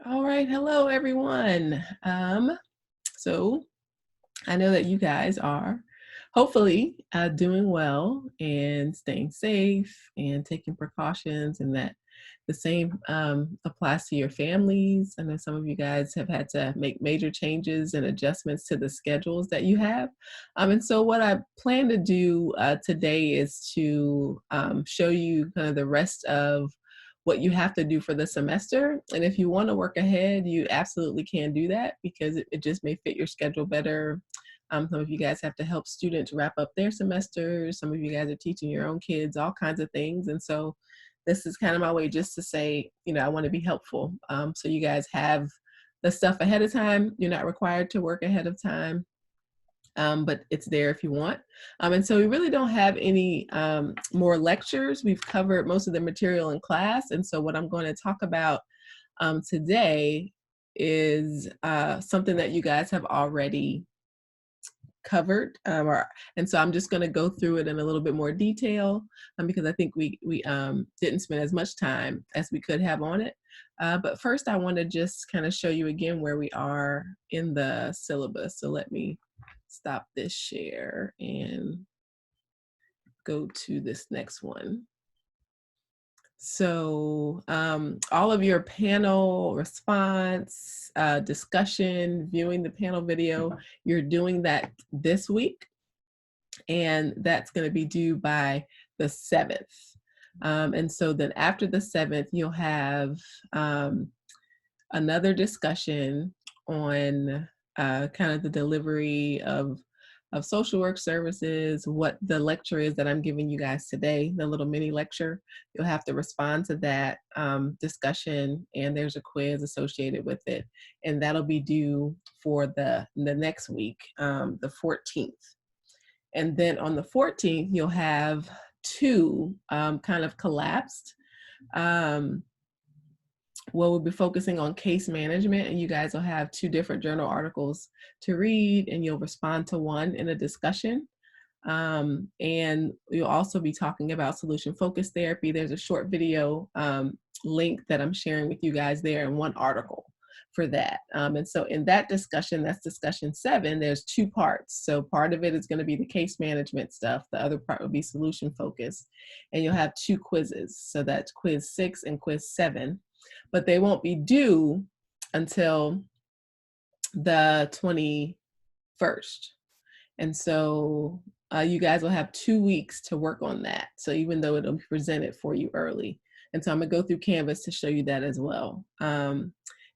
All right, hello everyone. So I know that you guys are hopefully doing well and staying safe and taking precautions, and that the same applies to your families. I know some of you guys have had to make major changes and adjustments to the schedules that you have. And so, what I plan to do today is to show you kind of the rest of what you have to do for the semester. And if you want to work ahead, you absolutely can do that because it just may fit your schedule better. Some of you guys have to help students wrap up their semesters. Some of you guys are teaching your own kids all kinds of things. And so this is kind of my way just to say, I want to be helpful. So you guys have the stuff ahead of time. You're not required to work ahead of time. But it's there if you want. And so we really don't have any more lectures. We've covered most of the material in class. And so what I'm going to talk about today is something that you guys have already covered, and so I'm just going to go through it in a little bit more detail because I think we didn't spend as much time as we could have on it. But first, I want to just kind of show you again where we are in the syllabus. So let me stop this share and go to this next one. So all of your panel response, discussion, viewing the panel video, you're doing that this week. And that's going to be due by the 7th. And so then after the 7th, you'll have another discussion on kind of the delivery of social work services, what the lecture is that I'm giving you guys today, the little mini lecture. You'll have to respond to that discussion, and there's a quiz associated with it. And that'll be due for the next week, the 14th. And then on the 14th, you'll have two kind of collapsed. We'll be focusing on case management, and you guys will have two different journal articles to read, and you'll respond to one in a discussion. And you'll also be talking about solution-focused therapy. There's a short video link that I'm sharing with you guys there in one article for that. And so in that discussion, that's discussion 7, there's 2 parts. So part of it is going to be the case management stuff. The other part will be solution focused. And you'll have 2 quizzes. So that's quiz 6 and quiz 7. But they won't be due until the 21st. And so you guys will have 2 weeks to work on that. So even though it'll be presented for you early. And so I'm going to go through Canvas to show you that as well.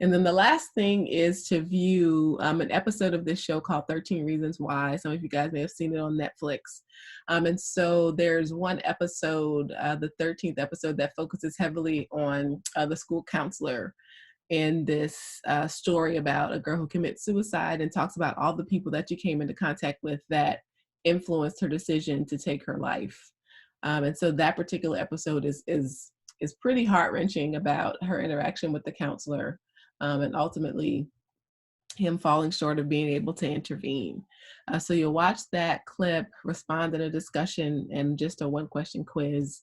And then the last thing is to view an episode of this show called 13 Reasons Why. Some of you guys may have seen it on Netflix. And so there's one episode, the 13th episode, that focuses heavily on the school counselor in this story about a girl who commits suicide, and talks about all the people that you came into contact with that influenced her decision to take her life. And so that particular episode is pretty heart-wrenching about her interaction with the counselor. And ultimately him falling short of being able to intervene. So you'll watch that clip, respond in a discussion, and just a 1-question quiz,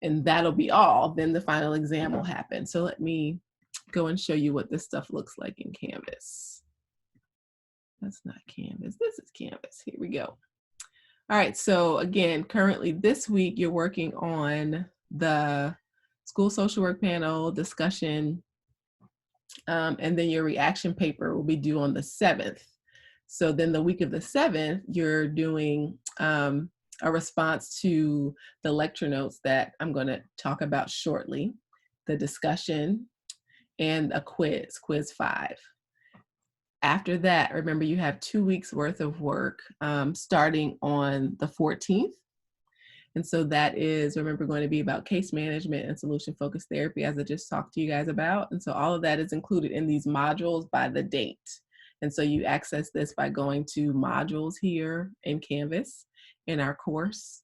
and that'll be all. Then the final exam will happen. So let me go and show you what this stuff looks like in Canvas. That's not Canvas, this is Canvas. Here we go. All right, so again, currently this week you're working on the school social work panel discussion, and then your reaction paper will be due on the 7th. So then the week of the 7th, you're doing a response to the lecture notes that I'm going to talk about shortly, the discussion, and a quiz, quiz 5. After that, remember, you have 2 weeks worth of work starting on the 14th. And so that is, remember, going to be about case management and solution-focused therapy, as I just talked to you guys about. And so all of that is included in these modules by the date. And so you access this by going to modules here in Canvas in our course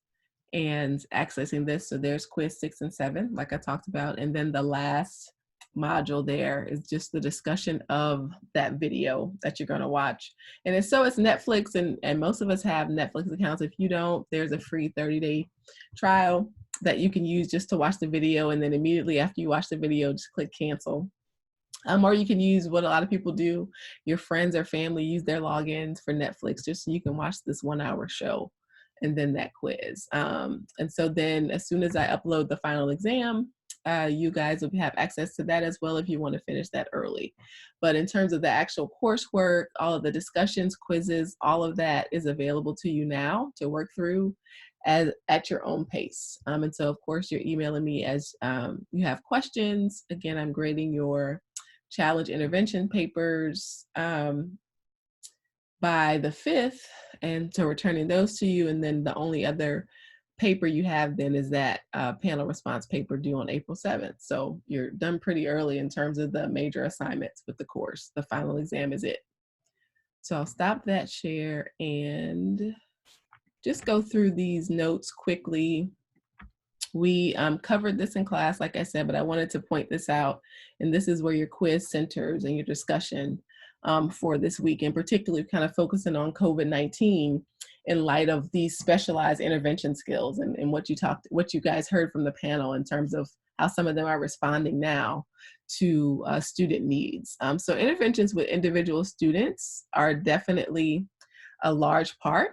and accessing this. So there's quiz 6 and 7, like I talked about. And then the last module there is just the discussion of that video that you're going to watch. And it's Netflix, and most of us have Netflix accounts. If you don't, there's a free 30-day trial that you can use just to watch the video, and then immediately after you watch the video, just click cancel, Or you can use what a lot of people do. Your friends or family use their logins for Netflix just so you can watch this 1 hour show and then that quiz. And so then as soon as I upload the final exam, you guys will have access to that as well if you want to finish that early. But in terms of the actual coursework, all of the discussions, quizzes, all of that is available to you now to work through at your own pace. And so of course you're emailing me as you have questions. Again, I'm grading your challenge intervention papers by the 5th, and so returning those to you. And then the only other paper you have then is that panel response paper due on April 7th. So you're done pretty early in terms of the major assignments with the course. The final exam is it. So I'll stop that share and just go through these notes quickly. We covered this in class, like I said, but I wanted to point this out. And this is where your quiz centers and your discussion for this week, and particularly kind of focusing on COVID-19 in light of these specialized intervention skills and what you guys heard from the panel in terms of how some of them are responding now to student needs. So interventions with individual students are definitely a large part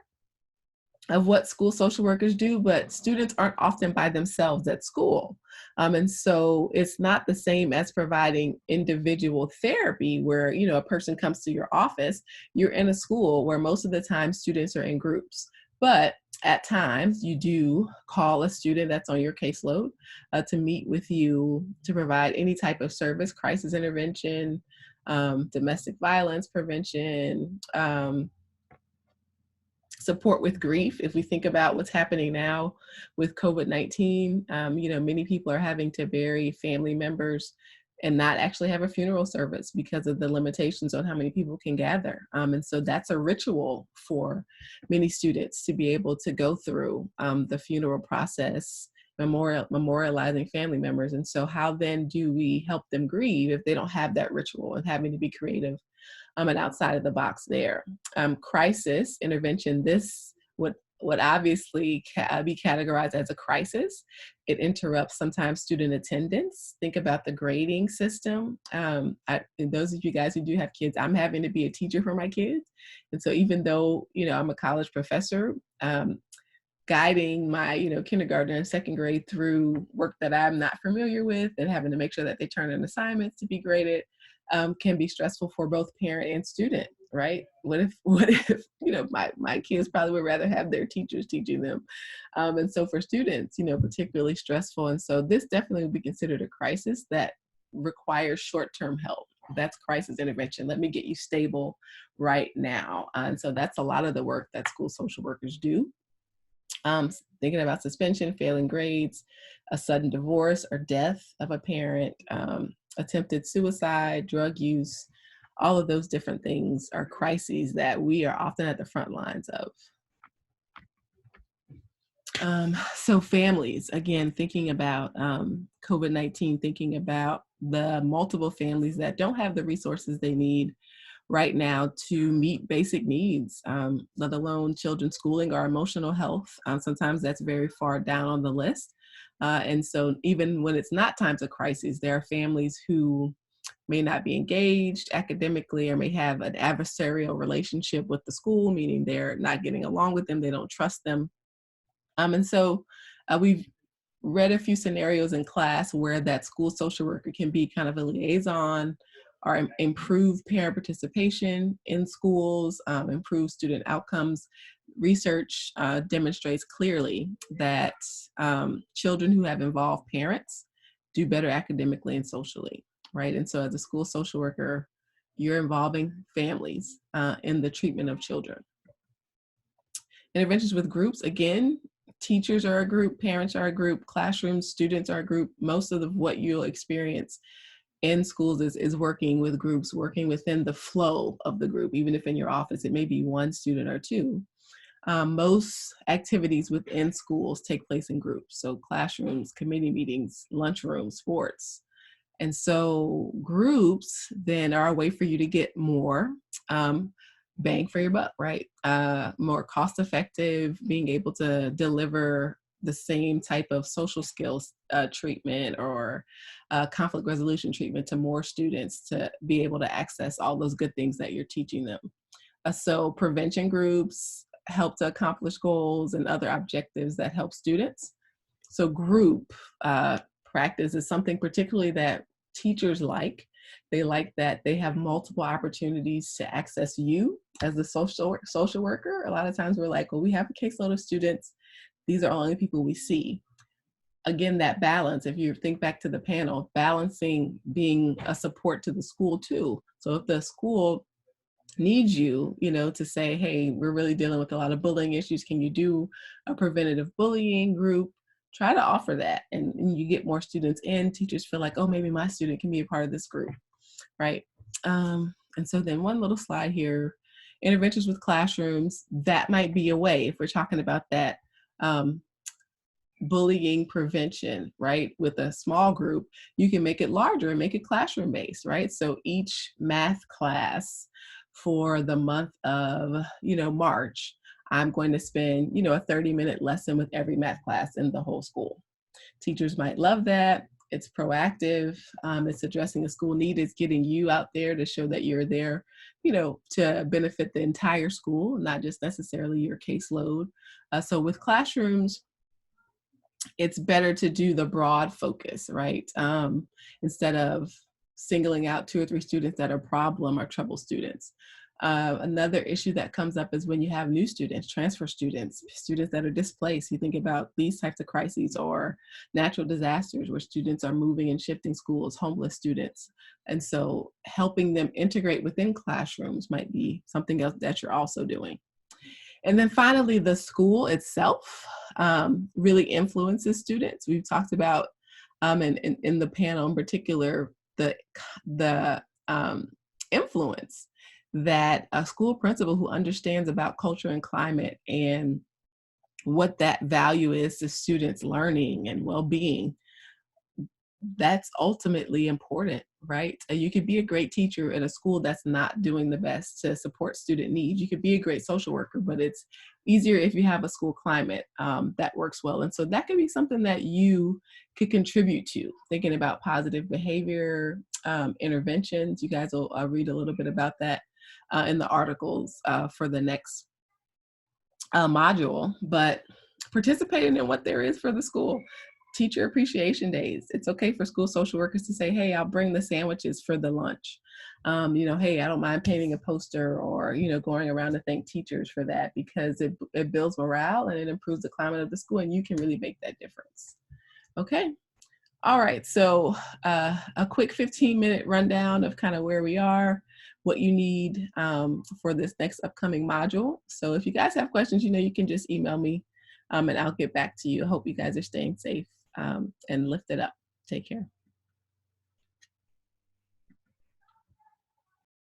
of what school social workers do, but students aren't often by themselves at school. And so it's not the same as providing individual therapy where, you know, a person comes to your office. You're in a school where most of the time students are in groups, but at times you do call a student that's on your caseload to meet with you to provide any type of service, crisis intervention, domestic violence prevention, support with grief. If we think about what's happening now with COVID-19, you know, many people are having to bury family members and not actually have a funeral service because of the limitations on how many people can gather. And so that's a ritual for many students to be able to go through the funeral process, memorializing family members. And so how then do we help them grieve if they don't have that ritual, and having to be creative and outside of the box there. Crisis intervention, this would obviously be categorized as a crisis. It interrupts sometimes student attendance. Think about the grading system. And those of you guys who do have kids, I'm having to be a teacher for my kids. And so even though, you know, I'm a college professor, guiding my, you know, kindergarten and second grade through work that I'm not familiar with and having to make sure that they turn in assignments to be graded can be stressful for both parent and student, right? What if you know, my kids probably would rather have their teachers teaching them. And so for students, you know, particularly stressful. And so this definitely would be considered a crisis that requires short-term help. That's crisis intervention. Let me get you stable right now. And so that's a lot of the work that school social workers do. Thinking about suspension, failing grades, a sudden divorce or death of a parent, attempted suicide, drug use, all of those different things are crises that we are often at the front lines of. So families, again, thinking about COVID-19, thinking about the multiple families that don't have the resources they need right now to meet basic needs, let alone children's schooling or emotional health. Sometimes that's very far down on the list. And so even when it's not times of crisis, there are families who may not be engaged academically or may have an adversarial relationship with the school, meaning they're not getting along with them, they don't trust them. And so we've read a few scenarios in class where that school social worker can be kind of a liaison or improve parent participation in schools, improve student outcomes. Research demonstrates clearly that children who have involved parents do better academically and socially, right? And so as a school social worker, you're involving families in the treatment of children. Interventions with groups, again, teachers are a group, parents are a group, classrooms, students are a group. Most of what you'll experience in schools is working with groups, working within the flow of the group. Even if in your office it may be one student or two, most activities within schools take place in groups. So classrooms, committee meetings, lunchrooms, sports. And so groups then are a way for you to get more bang for your buck, right? More cost effective, being able to deliver the same type of social skills treatment or conflict resolution treatment to more students to be able to access all those good things that you're teaching them. So prevention groups help to accomplish goals and other objectives that help students. So group practice is something particularly that teachers like. They like that they have multiple opportunities to access you as the social worker. A lot of times we're like, well, we have a caseload of students. These are only people we see. Again, that balance, if you think back to the panel, balancing being a support to the school too. So if the school needs you, to say, hey, we're really dealing with a lot of bullying issues. Can you do a preventative bullying group? Try to offer that, and you get more students in. Teachers feel like, oh, maybe my student can be a part of this group, right? And so then one little slide here, interventions with classrooms, that might be a way if we're talking about that bullying prevention, right? With a small group, you can make it larger and make it classroom based, right? So each math class for the month of, March, I'm going to spend, a 30-minute lesson with every math class in the whole school. Teachers might love that. It's proactive. It's addressing a school need. It's getting you out there to show that you're there, to benefit the entire school, not just necessarily your caseload. So with classrooms, it's better to do the broad focus, right? Instead of singling out 2 or 3 students that are problem or trouble students. Another issue that comes up is when you have new students, transfer students, students that are displaced. You think about these types of crises or natural disasters where students are moving and shifting schools, homeless students. And so helping them integrate within classrooms might be something else that you're also doing. And then finally, the school itself really influences students. We've talked about, in the panel in particular, the influence that a school principal who understands about culture and climate and what that value is to students' learning and well-being, that's ultimately important, right? You could be a great teacher in a school that's not doing the best to support student needs. You could be a great social worker, but it's easier if you have a school climate that works well. And so that could be something that you could contribute to, thinking about positive behavior interventions. You guys will read a little bit about that in the articles for the next module, but participating in what there is for the school. Teacher appreciation days. It's okay for school social workers to say, hey, I'll bring the sandwiches for the lunch. Hey, I don't mind painting a poster or, going around to thank teachers for that, because it builds morale and it improves the climate of the school, and you can really make that difference. Okay. All right. So a quick 15-minute rundown of kind of where we are, what you need for this next upcoming module. So if you guys have questions, you can just email me and I'll get back to you. I hope you guys are staying safe and lifted up. Take care.